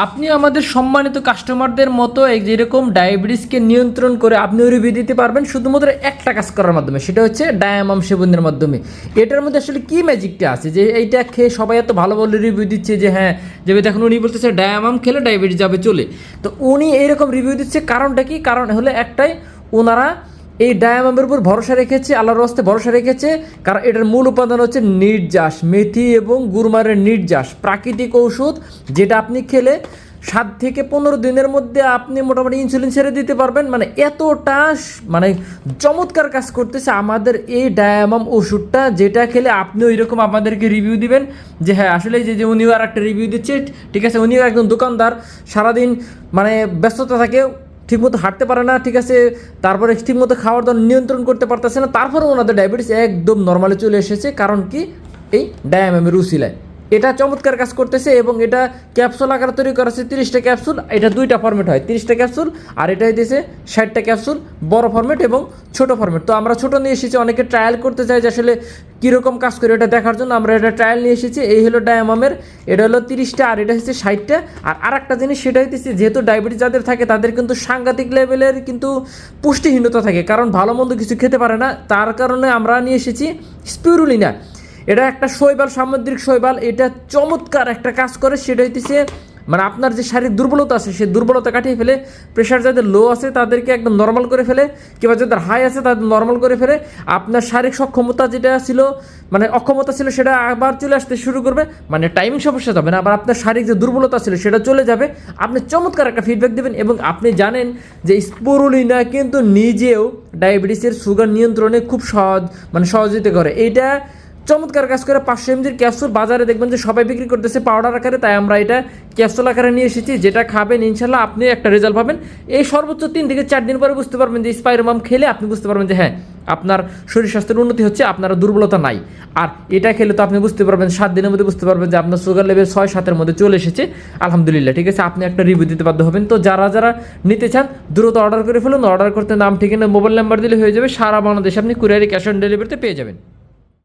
আপনি আমাদের সম্মানিত কাস্টমারদের মতো যেরকম ডায়াবেটিসকে নিয়ন্ত্রণ করে আপনিও রিভিউ দিতে পারবেন শুধুমাত্র একটা কাজ করার মাধ্যমে, সেটা হচ্ছে ডায়ামাম সেবনের মাধ্যমে। এটার মধ্যে আসলে কি ম্যাজিকটা আছে যে এইটা খেয়ে সবাই এত ভালো বলে রিভিউ দিচ্ছে যে হ্যাঁ, যেভাবে দেখুন উনি বলতেছে ডায়ামাম খেলে ডায়াবেটিস যাবে চলে। তো উনি এইরকম রিভিউ দিচ্ছে, কারণটা কি? কারণ হলো একটাই, ওনারা এই ডায়ামামের উপর ভরসা রেখেছে, আল্লাহর রাস্তে ভরসা রেখেছে। কারণ এটার মূল উপাদান হচ্ছে নির্যাস, মেথি এবং গুরমারের নির্যাস, প্রাকৃতিক ঔষধ, যেটা আপনি খেলে 7 থেকে 15 দিনের মধ্যে আপনি মোটামুটি ইনসুলিন ছেড়ে দিতে পারবেন। মানে এতটা মানে চমৎকার কাজ করতেছে আমাদের এই ডায়ামাম ওষুধটা, যেটা খেলে আপনি ওই রকম আমাদেরকে রিভিউ দিবেন যে হ্যাঁ আসলে যে উনিও আর একটা রিভিউ দিচ্ছে, ঠিক আছে, উনিও একজন দোকানদার, সারাদিন মানে ব্যস্ততা থাকে, ঠিকমতো হাঁটতে পারে না, ঠিক আছে, তারপরে ঠিকমতো খাওয়ার দাওয়ার নিয়ন্ত্রণ করতে পারতেছে না, তারপরে ওনাদের ডায়াবেটিস একদম নর্মালে চলে এসেছে। কারণ কি? এই ডায়ামামের উসিলায় এটা চমৎকার কাজ করতেছে। এবং এটা ক্যাপসুল আকারে তৈরি করা হচ্ছে 30টা ক্যাপসুল। এটা 2টা ফর্মেট হয়, 30টা ক্যাপসুল, আর এটা দিয়েছে 60টা ক্যাপসুল, বড় ফর্মেট এবং ছোট ফর্মেট। তো আমরা ছোট নিয়ে এসেছি, অনেকে ট্রায়াল করতে চাই যে আসলে কীরকম কাজ করে এটা দেখার জন্য আমরা এটা ট্রায়াল নিয়ে এসেছি। এই হলো ডায়ামামের, এটা হলো 30টা আর এটা হচ্ছে 60টা। আর আরেকটা জিনিস সেটা হইতেছে, যেহেতু ডায়াবেটিস যাদের থাকে তাদের কিন্তু সাংঘাতিক লেভেলের কিন্তু পুষ্টিহীনতা থাকে, কারণ ভালো মন্দ কিছু খেতে পারে না। তার কারণে আমরা নিয়ে এসেছি স্পিরুলিনা। এটা একটা শৈবাল, সামুদ্রিক শৈবাল। এটা চমৎকার একটা কাজ করে, সেটা হইতেছে মানে আপনার যে শারীরিক দুর্বলতা আছে সেই দুর্বলতা কাটিয়ে ফেলে, প্রেশার যাদের লো আছে তাদেরকে একদম নর্মাল করে ফেলে, কিংবা যাদের হাই আছে তাদের নর্মাল করে ফেলে। আপনার শারীরিক সক্ষমতা যেটা ছিল, মানে অক্ষমতা ছিল, সেটা আবার চলে আসতে শুরু করবে, মানে টাইমিং সমস্যা যাবে না, আবার আপনার শারীরিক যে দুর্বলতা ছিল সেটা চলে যাবে। আপনি চমৎকার একটা ফিডব্যাক দেবেন। এবং আপনি জানেন যে স্পিরুলিনা কিন্তু নিজেও ডায়াবেটিসের সুগার নিয়ন্ত্রণে খুব সহযোগিতা করে। এইটা চমৎকার কাজ করে। 500 mg ক্যাপসুল বাজারে দেখবেন যে সবাই বিক্রি করতেছে পাউডার আকারে, তাই আমরা এটা ক্যাপসুল আকারে নিয়ে এসেছি, যেটা খাবেন ইনশাল্লাহ আপনি একটা রেজাল্ট পাবেন। এই সর্বোচ্চ 3 থেকে 4 দিন পরে বুঝতে পারবেন যে স্পাইরোমাম খেলে আপনি বুঝতে পারবেন যে হ্যাঁ আপনার শরীর স্বাস্থ্যের উন্নতি হচ্ছে, আপনার দুর্বলতা নাই। আর এটা খেলে তো আপনি বুঝতে পারবেন 7 দিনের মধ্যে বুঝতে পারবেন যে আপনার সুগার লেভেল 6-7-এর মধ্যে চলে এসেছে, আলহামদুলিল্লাহ। ঠিক আছে, আপনি একটা রিভিউ দিতে বাধ্য হবেন। তো যারা যারা নিতে চান দ্রুত অর্ডার করে ফেলুন। অর্ডার করতে নাম, ঠিকানা, মোবাইল নাম্বার দিলে হয়ে যাবে। সারা বাংলাদেশে আপনি কুরিয়ারে ক্যাশ অন ডেলিভারিতে পেয়ে যাবেন।